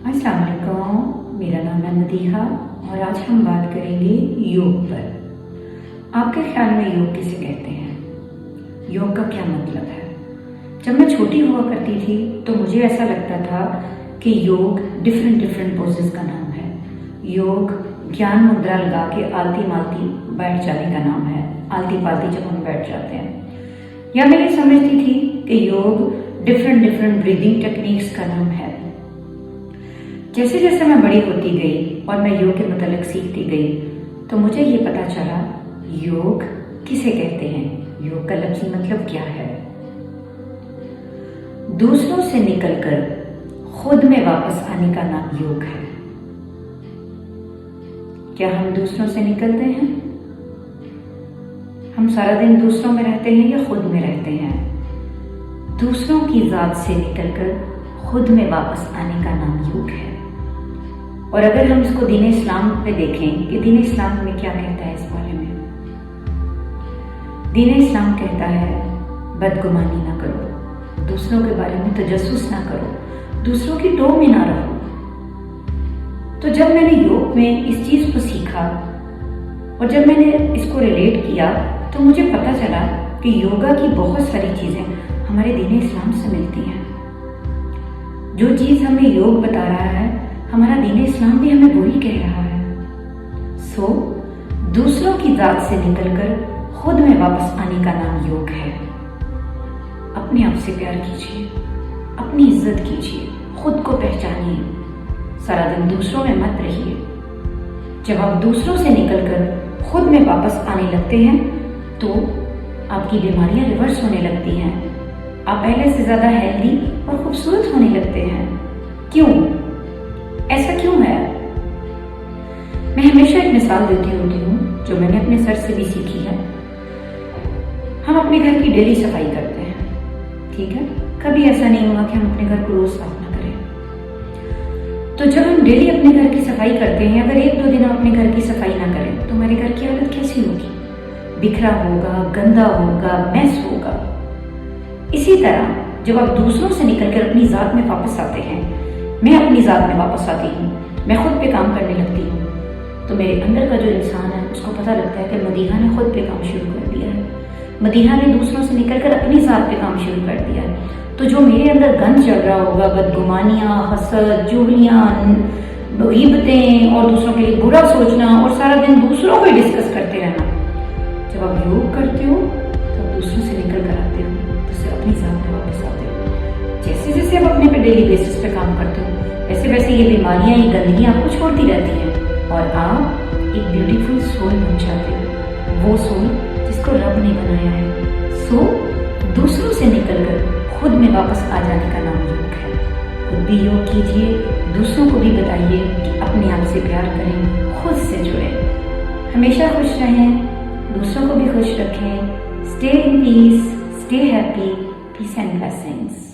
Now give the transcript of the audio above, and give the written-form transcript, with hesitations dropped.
अस्सलाम वालेकुम, मेरा नाम है मदीहा और आज हम बात करेंगे योग पर। आपके ख्याल में योग किसे कहते हैं? योग का क्या मतलब है? जब मैं छोटी हुआ करती थी तो मुझे ऐसा लगता था कि योग डिफरेंट पोजेस का नाम है। योग ज्ञान मुद्रा लगा के आलती मालती बैठ जाने का नाम है, आलती पालती जब हम बैठ जाते हैं। या मैं ये समझती थी कि योग डिफरेंट ब्रीदिंग टेक्निक्स का नाम है। जैसे जैसे मैं बड़ी होती गई और मैं योग के मतलब सीखती गई तो मुझे ये पता चला योग किसे कहते हैं, योग का लफ्ज़ी मतलब क्या है। दूसरों से निकलकर खुद में वापस आने का नाम योग है। क्या हम दूसरों से निकलते हैं? हम सारा दिन दूसरों में रहते हैं या खुद में रहते हैं? दूसरों की जात से निकलकर खुद में वापस आने का नाम योग है। और अगर हम इसको दीन इस्लाम पे देखें कि दीन इस्लाम में क्या कहता है इस बारे में, दीन इस्लाम कहता है बदगुमानी ना करो, दूसरों के बारे में तजस्सुस ना करो, दूसरों की टोह में ना रहो। तो जब मैंने योग में इस चीज को सीखा और जब मैंने इसको रिलेट किया तो मुझे पता चला कि योगा की बहुत सारी चीजें हमारे दीन इस्लाम से मिलती हैं। जो चीज हमें योग बता रहा है हमारा दीन इस्लाम भी हमें वही कह रहा है। सो दूसरों की जात से निकलकर खुद में वापस आने का नाम योग है। अपने आप से प्यार कीजिए, अपनी इज्जत कीजिए, खुद को पहचानिए, सारा दिन दूसरों में मत रहिए। जब आप दूसरों से निकलकर खुद में वापस आने लगते हैं तो आपकी बीमारियां रिवर्स होने लगती हैं। आप पहले से ज्यादा हेल्दी और खूबसूरत होने लगते हैं। क्यों? ऐसा क्यों है? मैं हमेशा एक मिसाल देती होती हूँ जो मैंने अपने सर से भी सीखी है। हम अपने घर की डेली सफाई करते हैं, ठीक है? कभी ऐसा नहीं हुआ कि हम अपने घर को रोज साफ ना करें। तो जब हम डेली अपने घर की सफाई करते हैं, अगर एक दो दिन हम अपने घर की सफाई ना करें तो हमारे घर की हालत कैसी होगी? बिखरा होगा, गंदा होगा, मैस होगा। इसी तरह जब आप दूसरों से निकलकर अपनी जात में वापस आते हैं, मैं अपनी जात में वापस आती हूँ, मैं खुद पे काम करने लगती हूँ, तो मेरे अंदर का जो इंसान है उसको पता लगता है कि मदीहा ने खुद पे काम शुरू कर दिया है। मदीहा ने दूसरों से निकलकर अपनी जात पे काम शुरू कर दिया है। तो जो मेरे अंदर गंद चल रहा होगा, बदगुमानियाँ, हसद, चुगलियाँ, गीबतें और दूसरों के लिए बुरा सोचना और सारा दिन दूसरों को डिस्कस करते रहना, जब आप योग करते हो तो आप दूसरों से निकल कर आते हो, तो सिर्फ अपनी जात में वापस आते हो। जैसे जैसे आप अपने पे डेली बेसिस पे काम करते हो वैसे वैसे ये बीमारियां, ये गंदगियां आपको छोड़ती रहती हैं और आप एक ब्यूटीफुल सोल बन जाते हो, वो सोल जिसको रब ने बनाया है। सो दूसरों से निकलकर खुद में वापस आ जाने का नाम योग है। खुद भी योग कीजिए, दूसरों को भी बताइए कि अपने आप से प्यार करें, खुद से जुड़ें, हमेशा खुश रहें, दूसरों को भी खुश रखें। Stay in peace, stay happy, peace and blessings.